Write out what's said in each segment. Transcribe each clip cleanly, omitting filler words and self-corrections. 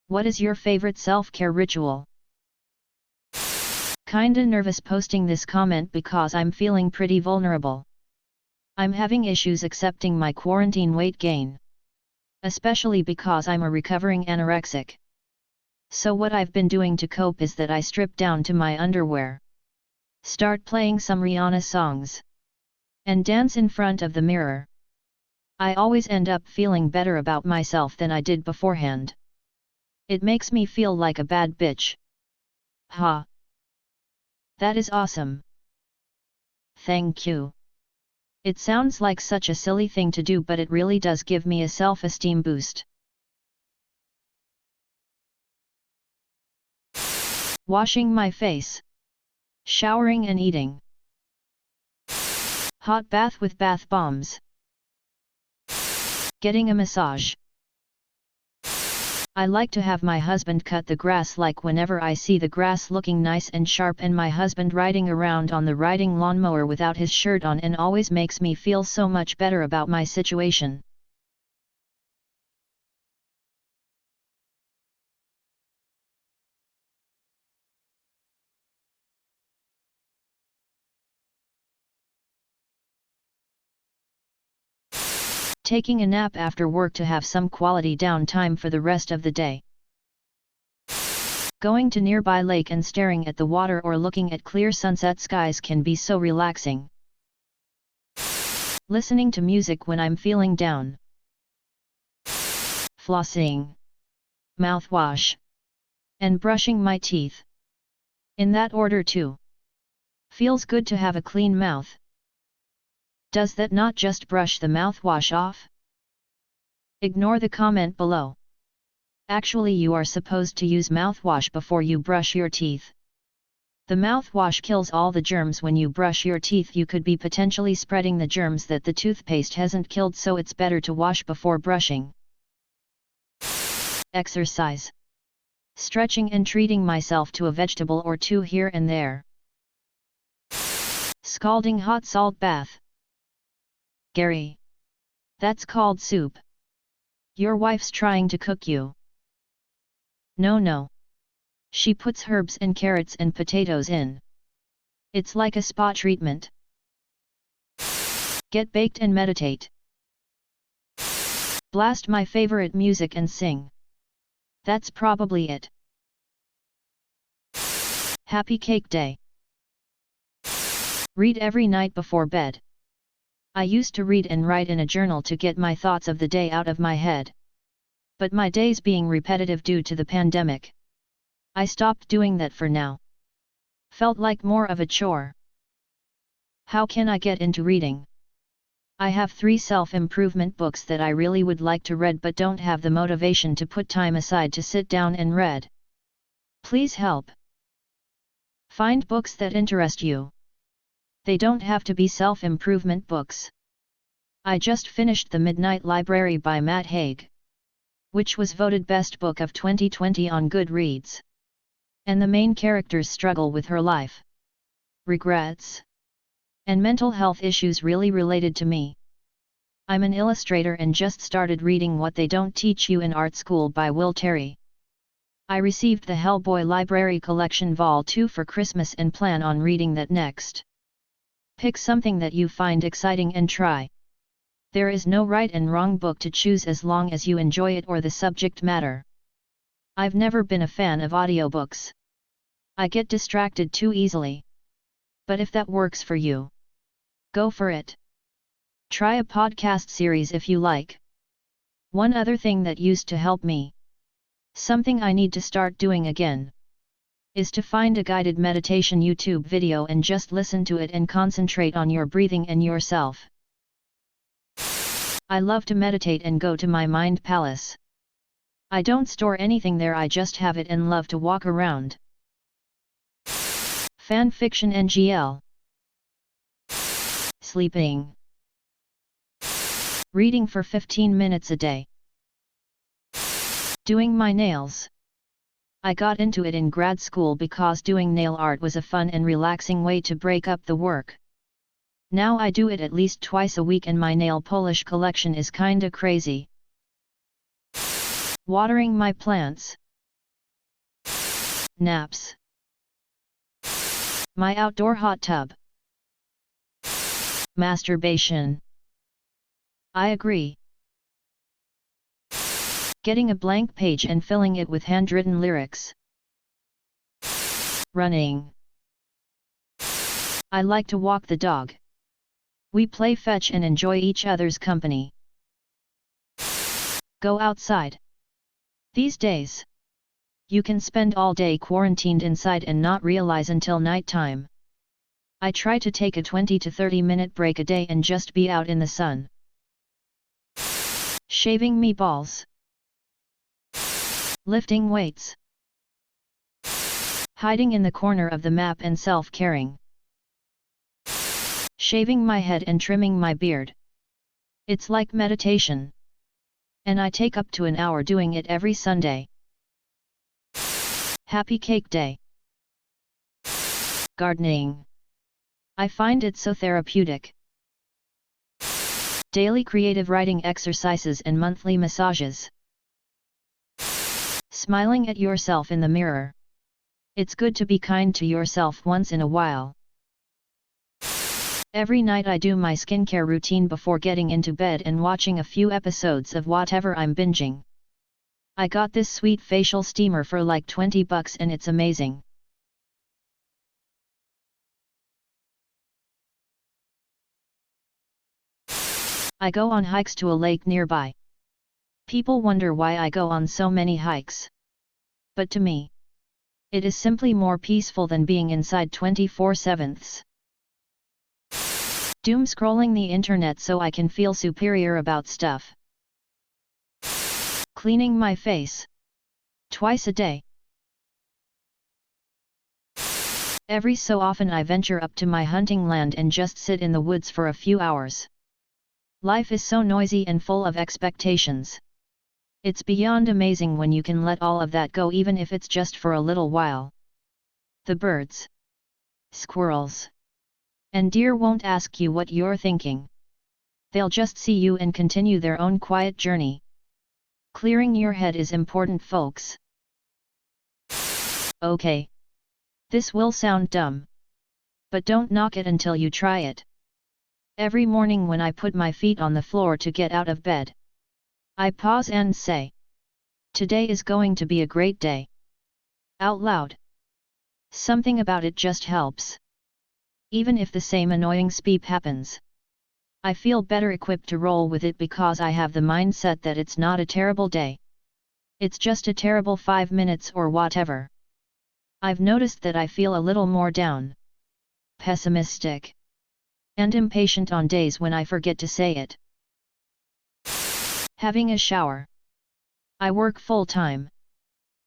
What is your favorite self-care ritual? Kinda nervous posting this comment because I'm feeling pretty vulnerable. I'm having issues accepting my quarantine weight gain. Especially because I'm a recovering anorexic. So what I've been doing to cope is that I strip down to my underwear. Start playing some Rihanna songs. And dance in front of the mirror. I always end up feeling better about myself than I did beforehand. It makes me feel like a bad bitch. Ha! That is awesome. Thank you. It sounds like such a silly thing to do, but it really does give me a self-esteem boost. Washing my face. Showering and eating. Hot bath with bath bombs. Getting a massage. I like to have my husband cut the grass, like whenever I see the grass looking nice and sharp and my husband riding around on the riding lawnmower without his shirt on, and always makes me feel so much better about my situation. Taking a nap after work to have some quality downtime for the rest of the day. Going to nearby lake and staring at the water or looking at clear sunset skies can be so relaxing. Listening to music when I'm feeling down. Flossing. Mouthwash. And brushing my teeth. In that order too. Feels good to have a clean mouth. Does that not just brush the mouthwash off? Ignore the comment below. Actually, you are supposed to use mouthwash before you brush your teeth. The mouthwash kills all the germs. When you brush your teeth, you could be potentially spreading the germs that the toothpaste hasn't killed, so it's better to wash before brushing. Exercise. Stretching and treating myself to a vegetable or two here and there. Scalding hot salt bath. Gary. That's called soup. Your wife's trying to cook you. No. She puts herbs and carrots and potatoes in. It's like a spa treatment. Get baked and meditate. Blast my favorite music and sing. That's probably it. Happy Cake Day. Read every night before bed. I used to read and write in a journal to get my thoughts of the day out of my head. But my days being repetitive due to the pandemic, I stopped doing that for now. Felt like more of a chore. How can I get into reading? I have 3 self-improvement books that I really would like to read but don't have the motivation to put time aside to sit down and read. Please help. Find books that interest you. They don't have to be self-improvement books. I just finished The Midnight Library by Matt Haig, which was voted Best Book of 2020 on Goodreads. And the main character's struggle with her life, regrets, and mental health issues really related to me. I'm an illustrator and just started reading What They Don't Teach You in Art School by Will Terry. I received the Hellboy Library Collection Vol. 2 for Christmas and plan on reading that next. Pick something that you find exciting and try. There is no right and wrong book to choose as long as you enjoy it or the subject matter. I've never been a fan of audiobooks. I get distracted too easily. But if that works for you, go for it. Try a podcast series if you like. One other thing that used to help me, something I need to start doing again, is to find a guided meditation YouTube video and just listen to it and concentrate on your breathing and yourself. I love to meditate and go to my mind palace. I don't store anything there, I just have it and love to walk around. Fan fiction NGL. Sleeping. Reading for 15 minutes a day. Doing my nails. I got into it in grad school because doing nail art was a fun and relaxing way to break up the work. Now I do it at least twice a week and my nail polish collection is kinda crazy. Watering my plants. Naps. My outdoor hot tub. Masturbation. I agree. Getting a blank page and filling it with handwritten lyrics. Running. I like to walk the dog. We play fetch and enjoy each other's company. Go outside. These days, you can spend all day quarantined inside and not realize until nighttime. I try to take a 20 to 30 minute break a day and just be out in the sun. Shaving me balls. Lifting weights. Hiding in the corner of the map and self-caring. Shaving my head and trimming my beard. It's like meditation. And I take up to an hour doing it every Sunday. Happy Cake Day. Gardening. I find it so therapeutic. Daily creative writing exercises and monthly massages. Smiling at yourself in the mirror. It's good to be kind to yourself once in a while. Every night I do my skincare routine before getting into bed and watching a few episodes of whatever I'm binging. I got this sweet facial steamer for like $20 and it's amazing. I go on hikes to a lake nearby. People wonder why I go on so many hikes. But to me, it is simply more peaceful than being inside 24/7. Doom scrolling the internet so I can feel superior about stuff. Cleaning my face. Twice a day. Every so often I venture up to my hunting land and just sit in the woods for a few hours. Life is so noisy and full of expectations. It's beyond amazing when you can let all of that go even if it's just for a little while. The birds, squirrels, and deer won't ask you what you're thinking. They'll just see you and continue their own quiet journey. Clearing your head is important, folks. Okay. This will sound dumb. But don't knock it until you try it. Every morning when I put my feet on the floor to get out of bed, I pause and say, "Today is going to be a great day." Out loud. Something about it just helps. Even if the same annoying speep happens, I feel better equipped to roll with it because I have the mindset that it's not a terrible day. It's just a terrible 5 minutes or whatever. I've noticed that I feel a little more down, pessimistic, and impatient on days when I forget to say it. Having a shower. I work full-time,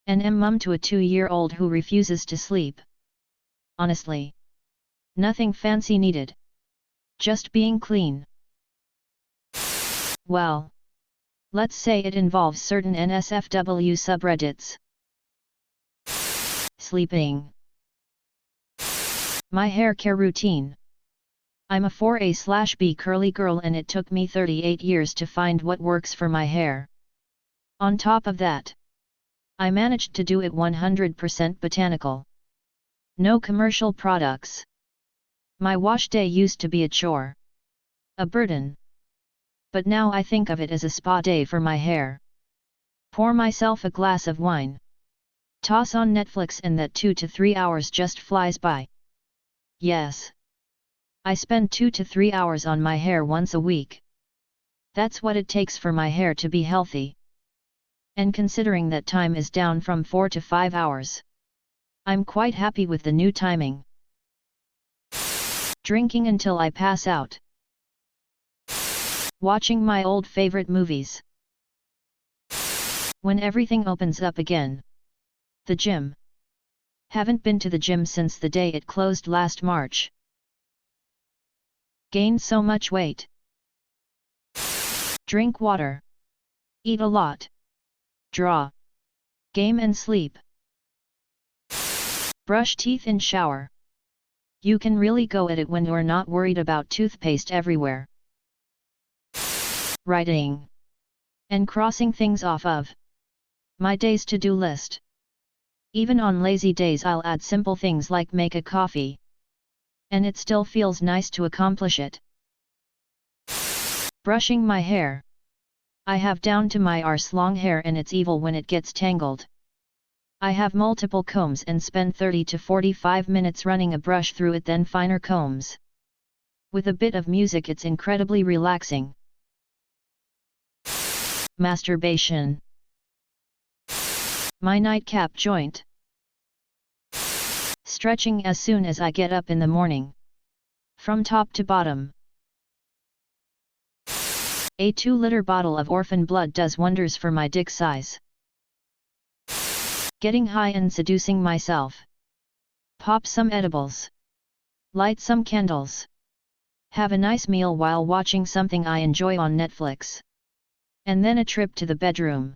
and am mum to a 2-year-old who refuses to sleep. Honestly, nothing fancy needed. Just being clean. Well, let's say it involves certain NSFW subreddits. Sleeping. My hair care routine. I'm a 4A/B curly girl and it took me 38 years to find what works for my hair. On top of that, I managed to do it 100% botanical. No commercial products. My wash day used to be a chore. A burden. But now I think of it as a spa day for my hair. Pour myself a glass of wine. Toss on Netflix and that 2 to 3 hours just flies by. Yes. I spend 2 to 3 hours on my hair once a week. That's what it takes for my hair to be healthy. And considering that time is down from 4 to 5 hours, I'm quite happy with the new timing. Drinking until I pass out. Watching my old favorite movies. When everything opens up again. The gym. Haven't been to the gym since the day it closed last March. Gained so much weight. Drink water. Eat a lot. Draw. Game and sleep. Brush teeth and shower. You can really go at it when you're not worried about toothpaste everywhere. Writing. And crossing things off of my day's to-do list. Even on lazy days I'll add simple things like make a coffee. And it still feels nice to accomplish it. Brushing my hair. I have down to my arse long hair and it's evil when it gets tangled. I have multiple combs and spend 30 to 45 minutes running a brush through it, then finer combs. With a bit of music it's incredibly relaxing. Masturbation. My nightcap joint. Stretching as soon as I get up in the morning. From top to bottom. A 2-liter bottle of orphan blood does wonders for my dick size. Getting high and seducing myself. Pop some edibles. Light some candles. Have a nice meal while watching something I enjoy on Netflix. And then a trip to the bedroom.